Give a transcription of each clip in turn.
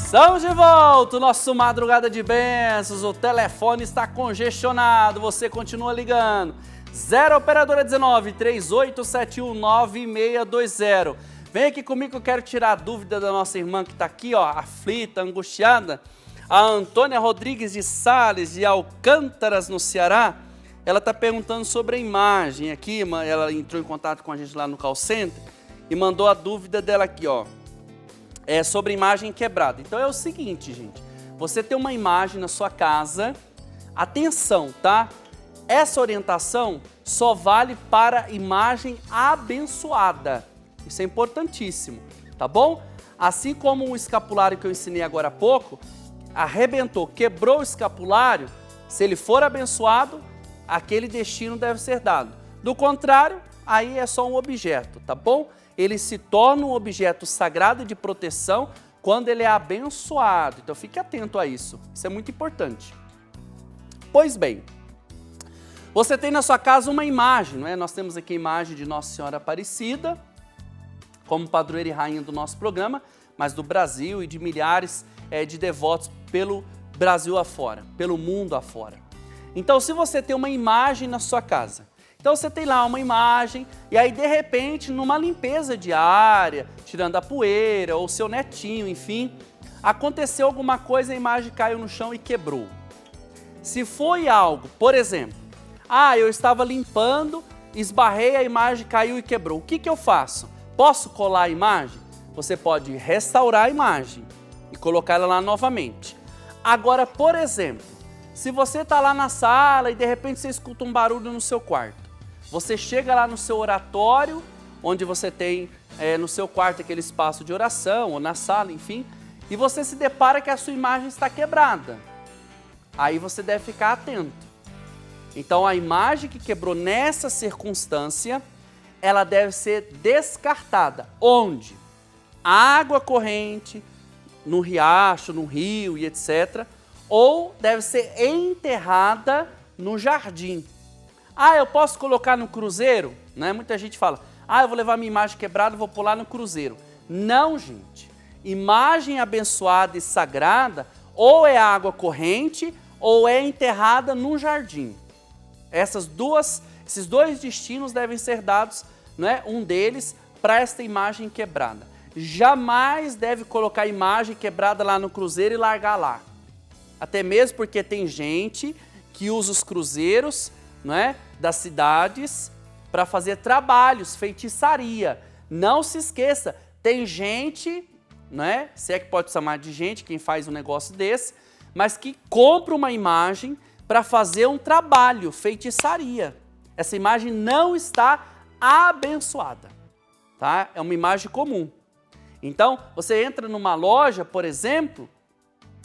Estamos de volta, o nosso Madrugada de Bênçãos, o telefone está congestionado, você continua ligando. 0 operadora 19 3871 9620. Vem aqui comigo que eu quero tirar a dúvida da nossa irmã que está aqui, ó, aflita, angustiada. A Antônia Rodrigues de Sales, de Alcântaras, no Ceará. Ela está perguntando sobre a imagem aqui, ela entrou em contato com a gente lá no call center e mandou a dúvida dela aqui, ó. É sobre imagem quebrada. Então é o seguinte, gente, você tem uma imagem na sua casa, atenção, tá? Essa orientação só vale para imagem abençoada. Isso é importantíssimo, tá bom? Assim como o escapulário que eu ensinei agora há pouco, arrebentou, quebrou o escapulário, se ele for abençoado, aquele destino deve ser dado. Do contrário, aí é só um objeto, tá bom? Ele se torna um objeto sagrado de proteção quando ele é abençoado. Então fique atento a isso, isso é muito importante. Pois bem, você tem na sua casa uma imagem, não é? Nós temos aqui a imagem de Nossa Senhora Aparecida, como padroeira e rainha do nosso programa, mas do Brasil e de milhares de devotos pelo Brasil afora, pelo mundo afora. Então, se você tem uma imagem na sua casa, então você tem lá uma imagem e aí de repente numa limpeza diária, tirando a poeira ou seu netinho, enfim, aconteceu alguma coisa, a imagem caiu no chão e quebrou. Se foi algo, por exemplo, eu estava limpando, esbarrei, a imagem caiu e quebrou. O que eu faço? Posso colar a imagem? Você pode restaurar a imagem e colocar ela lá novamente. Agora, por exemplo, se você está lá na sala e de repente você escuta um barulho no seu quarto, você chega lá no seu oratório, onde você tem no seu quarto aquele espaço de oração, ou na sala, enfim, e você se depara que a sua imagem está quebrada. Aí você deve ficar atento. Então a imagem que quebrou nessa circunstância, ela deve ser descartada. Onde? Água corrente, no riacho, no rio e etc. Ou deve ser enterrada no jardim. Eu posso colocar no cruzeiro? Né? Muita gente fala, eu vou levar minha imagem quebrada e vou pular no cruzeiro. Não, gente. Imagem abençoada e sagrada ou é água corrente ou é enterrada num jardim. Esses dois destinos devem ser dados, né, um deles para esta imagem quebrada. Jamais deve colocar a imagem quebrada lá no cruzeiro e largar lá. Até mesmo porque tem gente que usa os cruzeiros, né, das cidades para fazer trabalhos, feitiçaria. Não se esqueça, tem gente, né, se é que pode chamar de gente, quem faz um negócio desse, mas que compra uma imagem para fazer um trabalho, feitiçaria. Essa imagem não está abençoada, tá? É uma imagem comum. Então, você entra numa loja, por exemplo,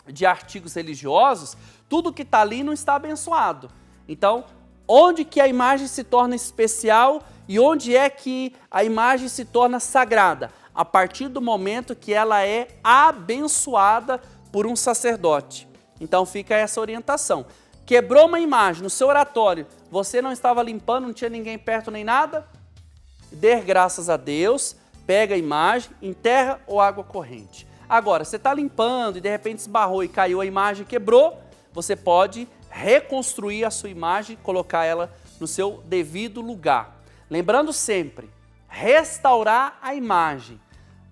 de artigos religiosos, tudo que está ali não está abençoado. Então, onde que a imagem se torna especial e onde é que a imagem se torna sagrada? A partir do momento que ela é abençoada por um sacerdote. Então fica essa orientação. Quebrou uma imagem no seu oratório, você não estava limpando, não tinha ninguém perto nem nada? Dê graças a Deus, pega a imagem, enterra ou água corrente. Agora, você está limpando e de repente esbarrou e caiu a imagem, quebrou, você pode reconstruir a sua imagem, colocar ela no seu devido lugar. Lembrando sempre, restaurar a imagem.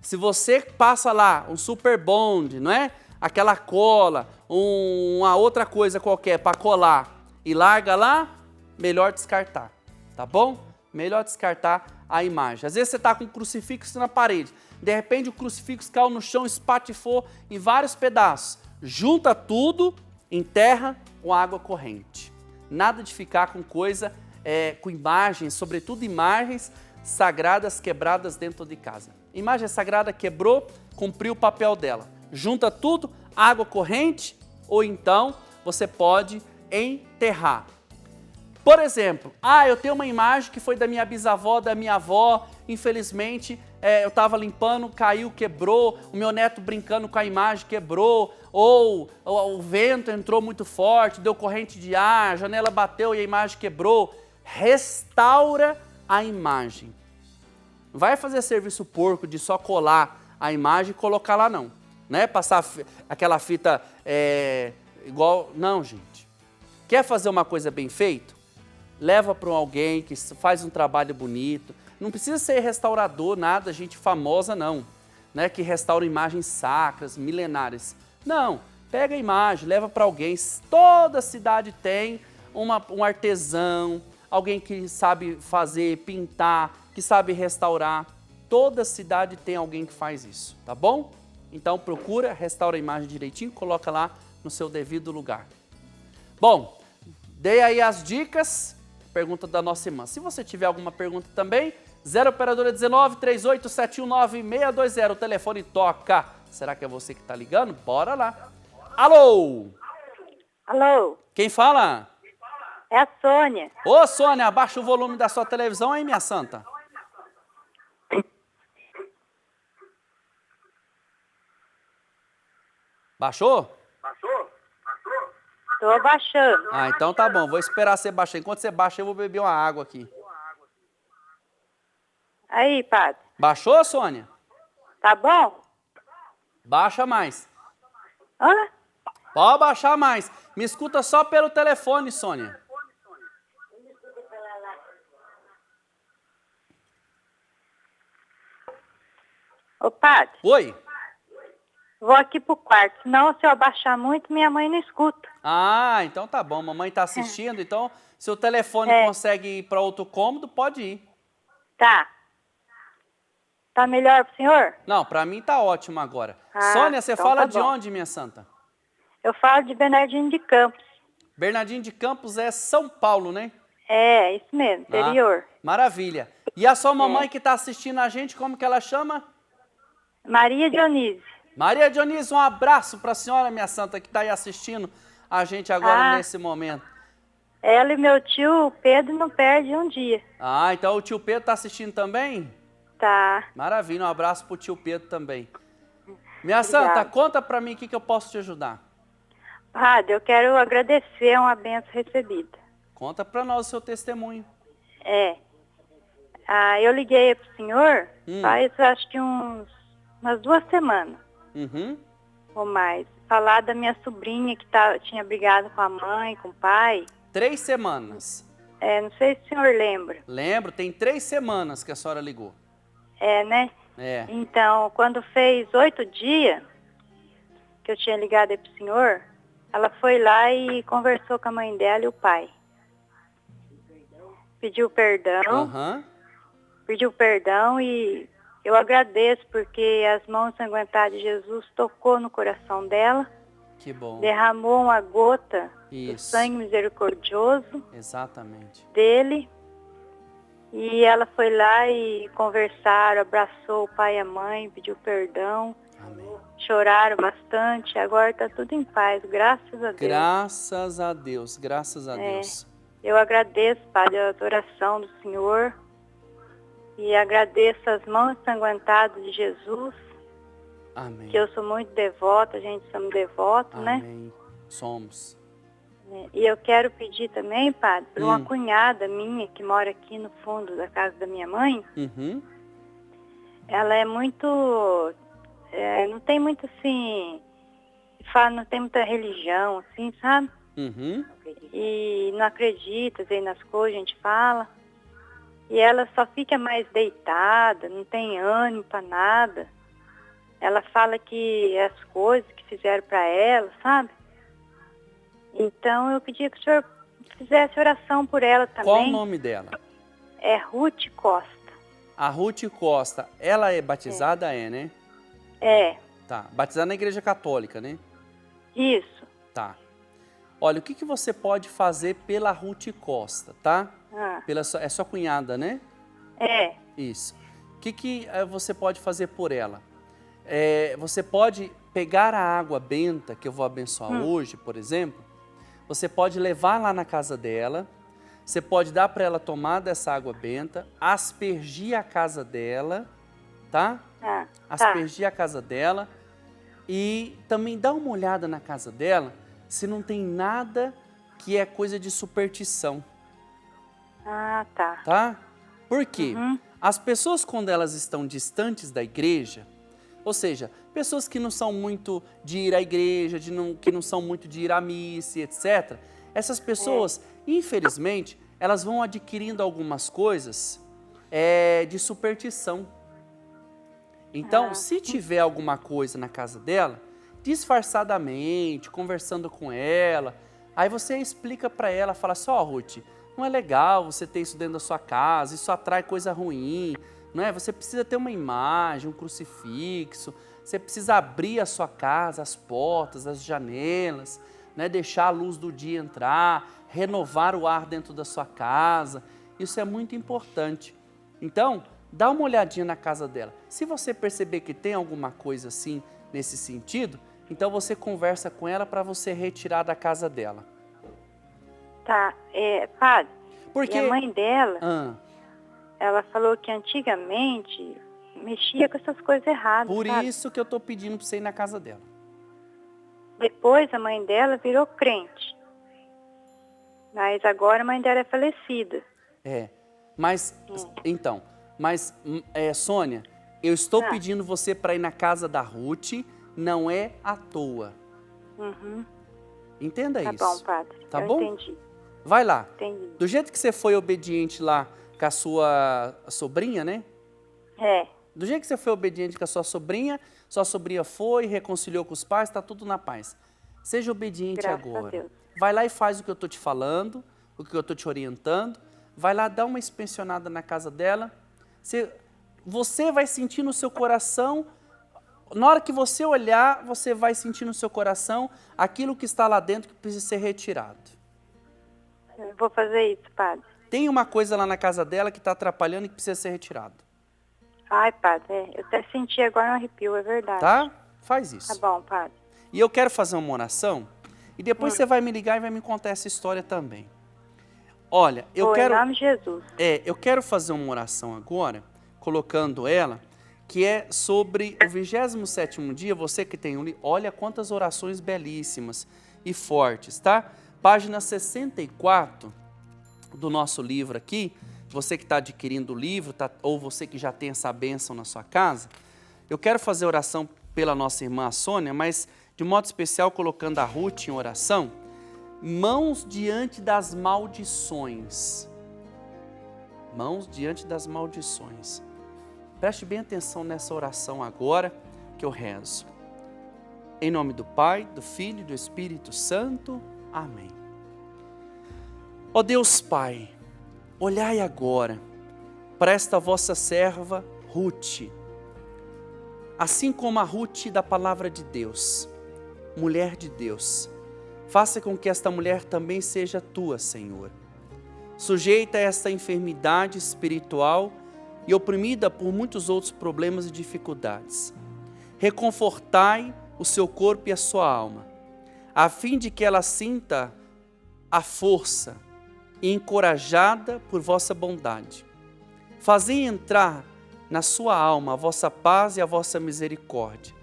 Se você passa lá um super bond, não é? Aquela cola, uma outra coisa qualquer para colar e larga lá, melhor descartar, tá bom? Melhor descartar a imagem. Às vezes você está com um crucifixo na parede, de repente o crucifixo caiu no chão, espatifou em vários pedaços. Junta tudo, enterra com água corrente. Nada de ficar com coisa, com imagens, sobretudo imagens sagradas quebradas dentro de casa. Imagem sagrada quebrou, cumpriu o papel dela. Junta tudo, água corrente, ou então você pode enterrar. Por exemplo, eu tenho uma imagem que foi da minha bisavó, da minha avó, infelizmente eu estava limpando, caiu, quebrou, o meu neto brincando com a imagem quebrou, ou o vento entrou muito forte, deu corrente de ar, a janela bateu e a imagem quebrou. Restaura a imagem. Não vai fazer serviço porco de só colar a imagem e colocar lá não. né? Passar aquela fita igual... Não, gente. Quer fazer uma coisa bem feita? Leva para alguém que faz um trabalho bonito. Não precisa ser restaurador, nada, gente famosa, não. Né? Que restaura imagens sacras, milenares. Não, pega a imagem, leva para alguém. Toda cidade tem um artesão, alguém que sabe fazer, pintar, que sabe restaurar. Toda cidade tem alguém que faz isso, tá bom? Então procura, restaura a imagem direitinho, coloca lá no seu devido lugar. Bom, dei aí as dicas, pergunta da nossa irmã. Se você tiver alguma pergunta também, 0 operadora 19 38719620, o telefone toca. Será que é você que está ligando? Bora lá. Alô? Alô? Quem fala? É a Sônia. Ô, Sônia, abaixa o volume da sua televisão aí, minha santa. Baixou? Tô abaixando. Ah, então tá bom. Vou esperar você baixar. Enquanto você baixa, eu vou beber uma água aqui. Aí, padre. Baixou, Sônia? Tá bom? Baixa mais. Hã? Pode baixar mais. Me escuta só pelo telefone, Sônia. Ô, padre. Oi? Vou aqui pro quarto. Senão, se eu abaixar muito, minha mãe não escuta. Ah, então tá bom. Mamãe tá assistindo, então se o telefone consegue ir para outro cômodo, pode ir. Tá. Tá melhor pro senhor? Não, para mim tá ótimo agora. Ah, Sônia, você então fala tá de bom. onde, minha santa? Eu falo de Bernardino de Campos. Bernardino de Campos é São Paulo, né? É, isso mesmo, interior. Maravilha. E a sua mamãe que tá assistindo a gente, como que ela chama? Maria Dionísio. Maria Dionísio, um abraço para a senhora, minha santa, que está aí assistindo a gente agora nesse momento. Ela e meu tio Pedro não perdem um dia. Ah, então o tio Pedro está assistindo também? Tá. Maravilha, um abraço para o tio Pedro também. Minha santa, conta para mim o que eu posso te ajudar. Padre, eu quero agradecer uma benção recebida. Conta para nós o seu testemunho. Eu liguei pro senhor faz acho que umas 2 semanas. Ou mais. Falar da minha sobrinha que tinha brigado com a mãe, com o pai. 3 semanas. Não sei se o senhor lembra. Lembro, tem 3 semanas que a senhora ligou. Né? É. Então, quando fez 8 dias que eu tinha ligado aí pro senhor, ela foi lá e conversou com a mãe dela e o pai. Pediu perdão. Pediu perdão e eu agradeço porque as mãos ensanguentadas de Jesus tocou no coração dela. Que bom. Derramou uma gota do sangue misericordioso dele. E ela foi lá e conversaram, abraçou o pai e a mãe, pediu perdão. Amém. Choraram bastante, agora está tudo em paz, graças a Deus. Graças a Deus, graças a Deus. Eu agradeço, Padre, a adoração do Senhor. E agradeço as mãos ensanguentadas de Jesus. Amém. Que eu sou muito devota, a gente somos devotos, né? Amém. Somos. E eu quero pedir também, Padre, para uma cunhada minha que mora aqui no fundo da casa da minha mãe. Ela é muito... não tem muito assim... não tem muita religião, assim, sabe? E não acredita, às vezes, nas coisas, a gente fala. E ela só fica mais deitada, não tem ânimo para nada. Ela fala que as coisas que fizeram para ela, sabe? Então eu pedia que o senhor fizesse oração por ela também. Qual o nome dela? É Ruth Costa. A Ruth Costa, ela é batizada, né? Tá, batizada na Igreja Católica, né? Isso. Tá. Olha, o que você pode fazer pela Ruth Costa, tá? É sua cunhada, né? Isso. O que você pode fazer por ela? Você pode pegar a água benta que eu vou abençoar hoje, por exemplo. Você pode levar lá na casa dela. Você pode dar para ela tomar dessa água benta, aspergir a casa dela, tá? Aspergir a casa dela e também dar uma olhada na casa dela se não tem nada que é coisa de superstição. Tá. Por quê? As pessoas, quando elas estão distantes da igreja, Ou seja, pessoas que não são muito de ir à igreja, que não são muito de ir à missa, etc. Essas pessoas, infelizmente, elas vão adquirindo algumas coisas de superstição. Então, se tiver alguma coisa na casa dela, disfarçadamente, conversando com ela, aí você explica para ela, fala assim, Ruth, não é legal você ter isso dentro da sua casa, isso atrai coisa ruim, não é? Você precisa ter uma imagem, um crucifixo, você precisa abrir a sua casa, as portas, as janelas, né? Deixar a luz do dia entrar, renovar o ar dentro da sua casa, isso é muito importante. Então, dá uma olhadinha na casa dela. Se você perceber que tem alguma coisa assim, nesse sentido, então você conversa com ela para você retirar da casa dela. Tá, padre, Porque e a mãe dela, ela falou que antigamente mexia com essas coisas erradas, por sabe? isso que eu estou pedindo para você ir na casa dela. Depois a mãe dela virou crente, mas agora a mãe dela é falecida. Então, Sônia, eu estou pedindo você para ir na casa da Ruth, não é à toa. Entenda isso. Tá bom, padre. Tá eu bom? Entendi. Vai lá. Entendi. Do jeito que você foi obediente lá com a sua sobrinha, né? Do jeito que você foi obediente com a sua sobrinha foi, reconciliou com os pais, está tudo na paz. Seja obediente Graças agora. a Deus. Vai lá e faz o que eu estou te falando, o que eu estou te orientando. Vai lá, dá uma inspecionada na casa dela. Você vai sentir no seu coração, na hora que você olhar, você vai sentir no seu coração aquilo que está lá dentro que precisa ser retirado. Eu vou fazer isso, padre. Tem uma coisa lá na casa dela que está atrapalhando e que precisa ser retirado. Ai, padre, eu até senti agora um arrepio, é verdade. Tá? Faz isso. Tá bom, padre. E eu quero fazer uma oração e depois você vai me ligar e vai me contar essa história também. Olha, em nome de Jesus. Eu quero fazer uma oração agora, colocando ela, que é sobre o 27º dia, você que tem olha quantas orações belíssimas e fortes, tá? Página 64 do nosso livro aqui, você que está adquirindo o livro, ou você que já tem essa bênção na sua casa, eu quero fazer oração pela nossa irmã Sônia, mas de modo especial colocando a Ruth em oração, mãos diante das maldições. Mãos diante das maldições. Preste bem atenção nessa oração agora que eu rezo. Em nome do Pai, do Filho e do Espírito Santo. Amém. Ó Deus Pai, olhai agora para esta vossa serva Ruth, assim como a Ruth da palavra de Deus, mulher de Deus. Faça com que esta mulher também seja tua, Senhor. Sujeita a esta enfermidade espiritual e oprimida por muitos outros problemas e dificuldades. Reconfortai o seu corpo e a sua alma, a fim de que ela sinta a força e encorajada por vossa bondade. Fazei entrar na sua alma a vossa paz e a vossa misericórdia.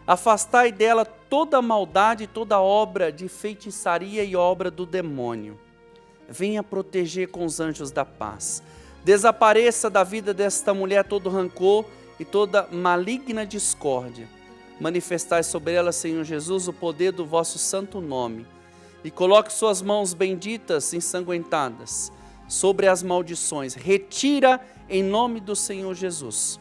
Afastai dela toda a maldade e toda obra de feitiçaria e obra do demônio. Venha proteger com os anjos da paz. Desapareça da vida desta mulher todo rancor e toda maligna discórdia. Manifestai sobre ela, Senhor Jesus, o poder do vosso santo nome. E coloque suas mãos benditas, ensanguentadas, sobre as maldições. Retira em nome do Senhor Jesus.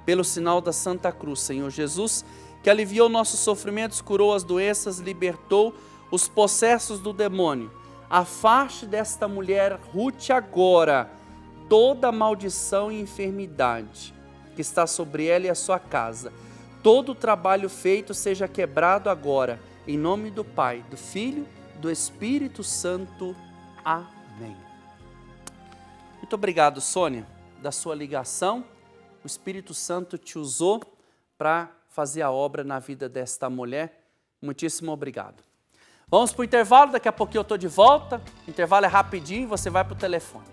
Pelo sinal da Santa Cruz, Senhor Jesus, que aliviou nossos sofrimentos, curou as doenças, libertou os possessos do demônio. Afaste desta mulher, Ruth, agora, toda maldição e enfermidade que está sobre ela e a sua casa. Todo o trabalho feito seja quebrado agora, em nome do Pai, do Filho, do Espírito Santo. Amém. Muito obrigado, Sônia, da sua ligação. O Espírito Santo te usou para fazer a obra na vida desta mulher. Muitíssimo obrigado. Vamos para o intervalo, daqui a pouquinho eu estou de volta. O intervalo é rapidinho, você vai para o telefone.